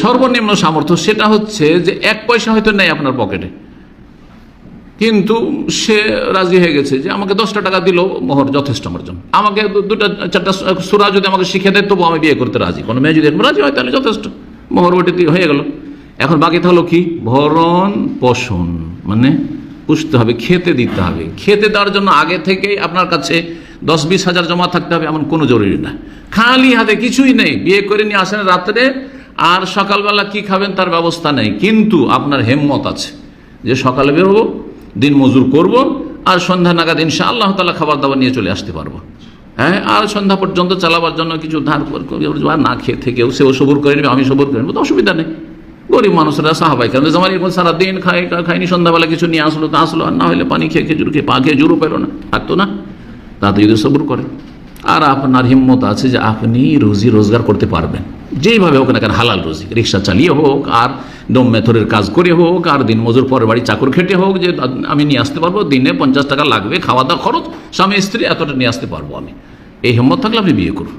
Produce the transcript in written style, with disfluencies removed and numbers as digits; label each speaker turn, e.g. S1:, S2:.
S1: সর্বনিম্ন সামর্থ্য সেটা হচ্ছে যে 1 পয়সা হয়তো নেই আপনার পকেটে, কিন্তু সে রাজি হয়ে গেছে যে আমাকে 10টা টাকা দিল মোহর যথেষ্ট আমার জন্য, আমাকে 2-4টা সূরা যদি আমাকে শিখে দেয় তবু আমি বিয়ে করতে রাজি। কোনো মেয়ে যদি রাজি হয় তাহলে যথেষ্ট, মোহর ওটি দিয়ে হয়ে গেল। এখন বাকি থাকলো কি? ভরণ পোষণ, মানে পুষতে হবে, খেতে দিতে হবে। খেতে দেওয়ার জন্য আগে থেকেই আপনার কাছে 10-20 হাজার জমা থাকতে হবে এমন কোনো জরুরি না। খালি হাতে কিছুই নেই, বিয়ে করে নিয়ে আসেন রাত্রে, আর সকালবেলা কি খাবেন তার ব্যবস্থা নেই, কিন্তু আপনার হিম্মত আছে যে সকালে বেরোবো, দিন মজুর করব, আর সন্ধ্যা নাগাদ ইনশাআল্লাহ তাআলা খাবার দাবার নিয়ে চলে আসতে পারবো। হ্যাঁ, আর সন্ধ্যা পর্যন্ত চালাবার জন্য কিছু ধার না খেয়ে থেকেও সেও সবুর করে নেবে, আমি সবুর করে নেবো, তো অসুবিধা নেই। গরিব মানুষরা সাহাবাই কেন জামাই সারাদিন খায়নি, সন্ধ্যাবেলা কিছু নিয়ে আসলো তা আসলো, আর না হলে পানি খেয়ে খেজুর খেয়ে পা খেয়ে জোরও পেলো না, থাকতো না, তাতে যদি সবুর করে। আর আপনার হিম্মত আছে যে আপনি রুজি রোজগার করতে পারবেন, যেইভাবে হোক না কেন, হালাল রুজি, রিক্সা চালিয়ে হোক, আর দম মেথরের কাজ করে হোক, আর দিন মজুর পরের বাড়ি চাকর খেটে হোক, যে আমি নিয়ে আসতে পারবো, দিনে 50 টাকা লাগবে খাওয়া দাওয়া খরচ, স্বামী স্ত্রী এতটা নিয়ে আসতে পারবো আমি, এই হিম্মত থাকলে আপনি বিয়ে করুন।